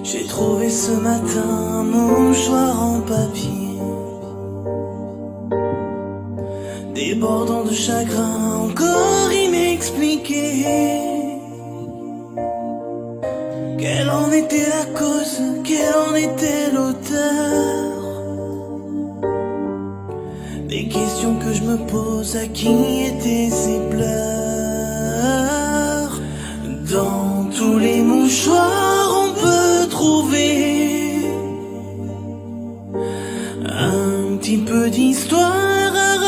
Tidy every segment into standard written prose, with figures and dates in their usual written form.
J'ai trouvé ce matin un mouchoir en papier, débordant de chagrin, encore inexpliqué. Quelle en était la cause, quel en était l'auteur? Des questions que je me pose, à qui étaient ces pleurs? Dans tous les mouchoirs on peut trouver un petit peu d'histoire à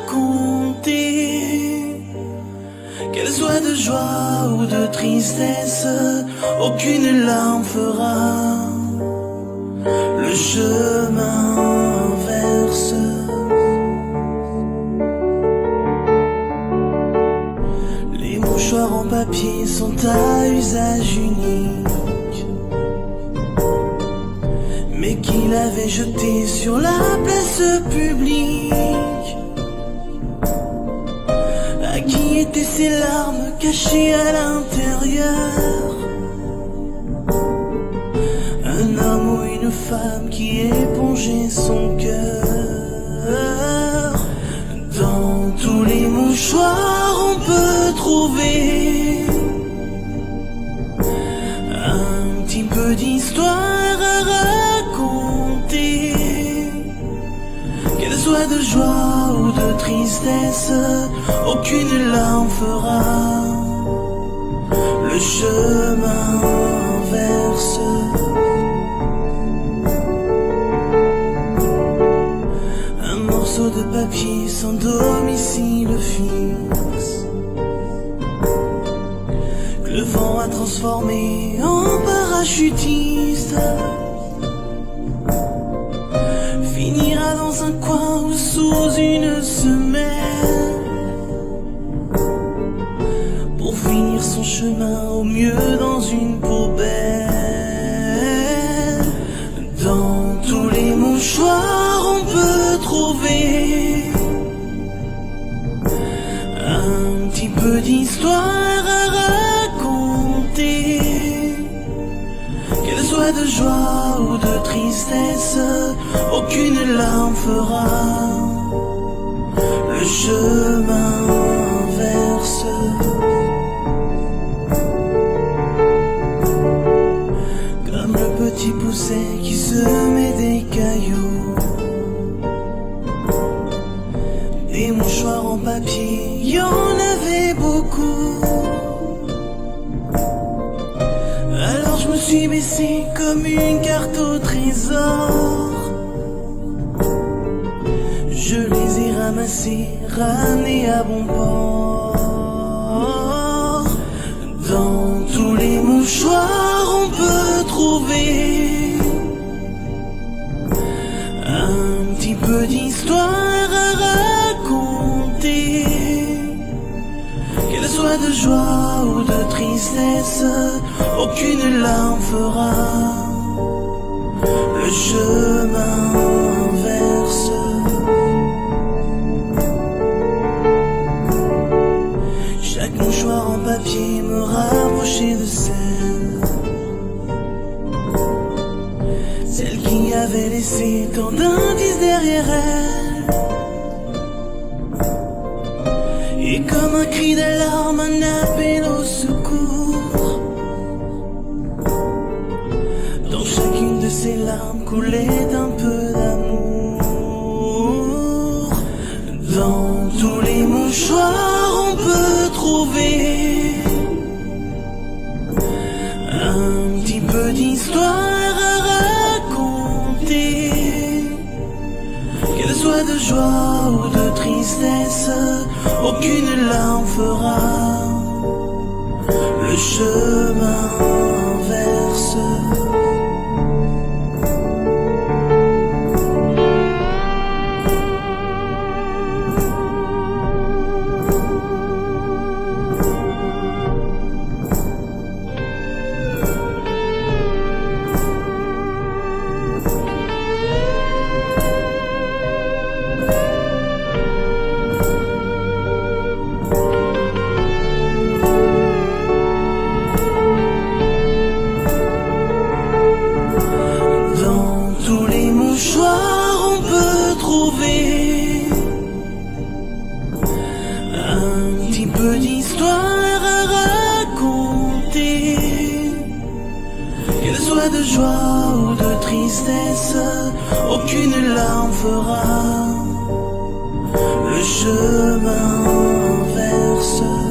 raconter. Qu'elle soit de joie ou de tristesse, aucune larme fera le chemin inverse. Les mouchoirs en papier sont à usage unique, mais qu'il avait jeté sur la place publique. À qui étaient ces larmes cachées à l'intérieur? Un homme ou une femme qui épongeait son cœur? Dans tous les mouchoirs on peut trouver un petit peu d'histoire à raconter. Qu'elle soit de joie ou de tristesse, aucune larme fera le chemin inverse. Un morceau de papier sans domicile fixe, que le vent a transformé en parachutiste, finira dans un coin ou sous une semelle, pour finir son chemin au mieux dans une poubelle. Dans tous les mouchoirs on peut trouver un petit peu d'histoire à raconter. Qu'elle soit de joie ou de tristesse, aucune larme fera le chemin inverse. Comme le petit pousset qui semait des cailloux, des mouchoirs en papier, y en avait beaucoup. Alors je me suis baissé comme une carte au trésor. Je les ai ramassés, ramenés à bon port. Dans tous les mouchoirs on peut trouver un petit peu d'histoire à raconter. Qu'elle soit de joie ou de tristesse, aucune larme fera le chemin inverse. Chaque mouchoir en papier me rapprochait de celle qui avait laissé tant d'indices derrière elle. Et comme un cri d'alarme, un appel au secours. Dans chacune de ces larmes coulait un peu d'amour. Dans tous les mouchoirs on peut trouver un petit peu d'histoire à raconter. Qu'elle soit de joie ou de tristesse, aucune larme fera le chemin inverse. Qu'elle soit de joie ou de tristesse, aucune larme fera le chemin inverse.